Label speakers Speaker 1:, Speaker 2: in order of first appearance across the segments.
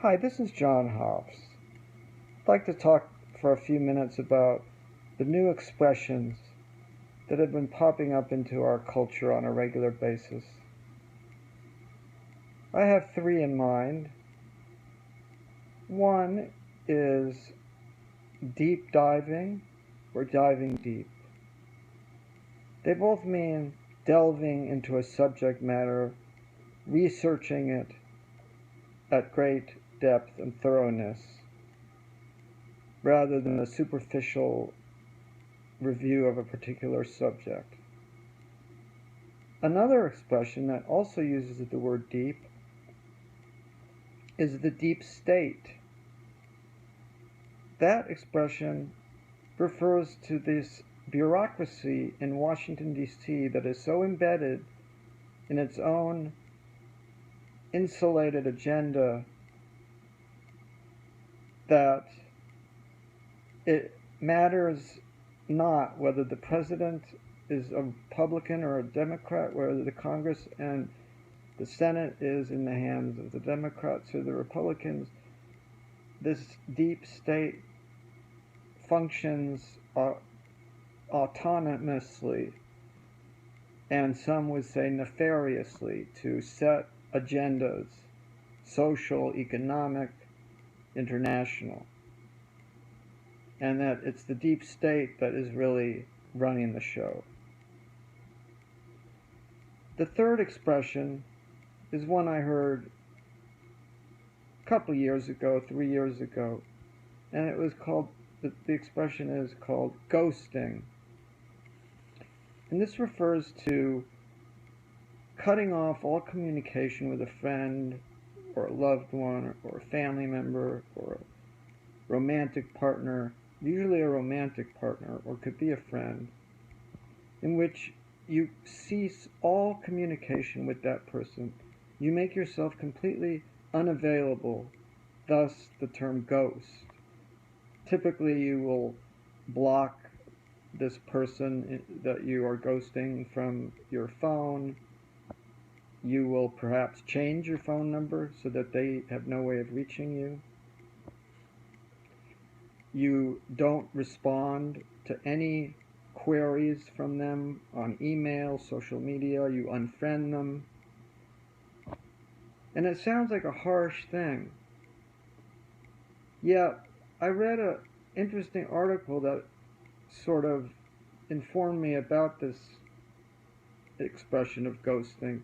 Speaker 1: Hi, this is John Hobbs. I'd like to talk for a few minutes about the new expressions that have been popping up into our culture on a regular basis. I have three in mind. One is deep diving or diving deep. They both mean delving into a subject matter, researching it at great depth and thoroughness, rather than a superficial review of a particular subject. Another expression that also uses the word deep is the deep state. That expression refers to this bureaucracy in Washington, D.C. that is so embedded in its own insulated agenda that it matters not whether the president is a Republican or a Democrat, whether the Congress and the Senate is in the hands of the Democrats or the Republicans. This deep state functions autonomously, and some would say nefariously, to set agendas, social, economic, international, and that it's the deep state that is really running the show. The third expression is one I heard a couple years ago, 3 years ago, and it was called, the expression is called ghosting. And this refers to cutting off all communication with a friend or a loved one or a family member or a romantic partner, usually a romantic partner, or could be a friend, in which you cease all communication with that person. You make yourself completely unavailable, thus the term ghost. Typically, you will block this person that you are ghosting from your phone. You will perhaps change your phone number so that they have no way of reaching you. You don't respond to any queries from them on email, social media. You unfriend them. And it sounds like a harsh thing. Yet, I read an interesting article that sort of informed me about this expression of ghosting.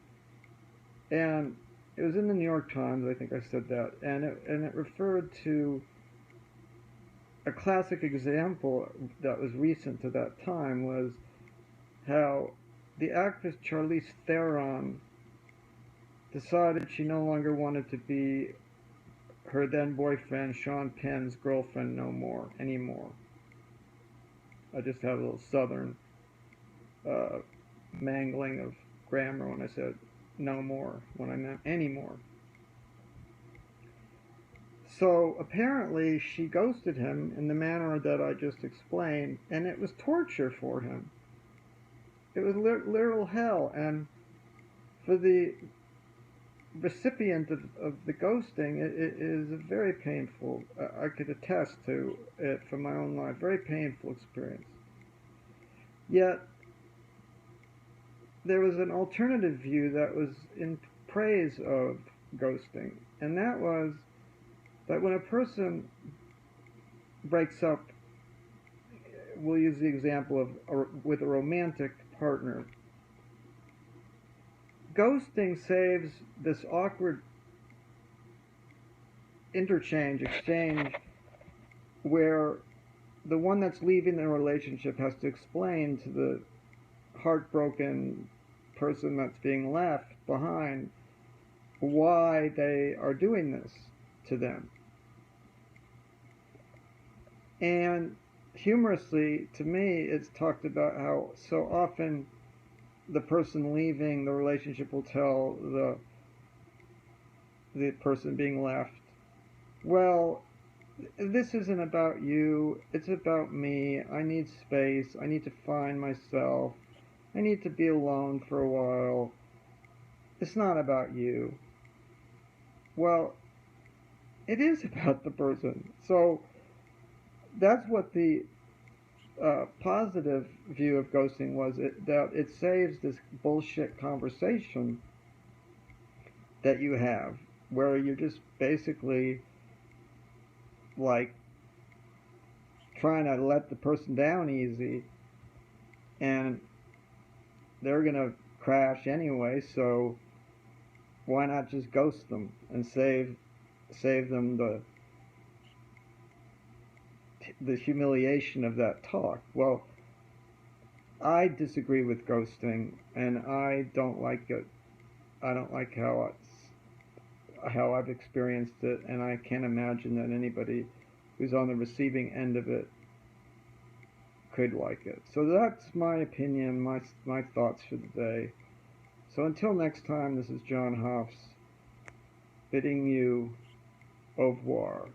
Speaker 1: And it was in the New York Times, I think I said that, and it referred to a classic example that was recent to that time was how the actress Charlize Theron decided she no longer wanted to be her then boyfriend Sean Penn's girlfriend anymore. I just had a little southern mangling of grammar when I said no more, when I meant anymore. So apparently she ghosted him in the manner that I just explained, and it was torture for him. It was literal hell, and for the recipient of the ghosting, it is a very painful, I could attest to it from my own life, very painful experience. Yet, there was an alternative view that was in praise of ghosting, and that was that when a person breaks up, we'll use the example of with a romantic partner, ghosting saves this awkward exchange, where the one that's leaving the relationship has to explain to the heartbroken person that's being left behind why they are doing this to them. And humorously, to me, it's talked about how so often the person leaving the relationship will tell the person being left, well, this isn't about you, it's about me. I need space, I need to find myself, I need to be alone for a while. It's not about you. Well, it is about the person. So that's what the positive view of ghosting was, that it saves this bullshit conversation that you have where you're just basically like trying to let the person down easy, and they're gonna crash anyway, so why not just ghost them and save them the humiliation of that talk? Well, I disagree with ghosting, and I don't like it. I don't like how I've experienced it, and I can't imagine that anybody who's on the receiving end of it could like it. So that's my opinion, my thoughts for the day. So until next time, this is John Hoffs bidding you au revoir.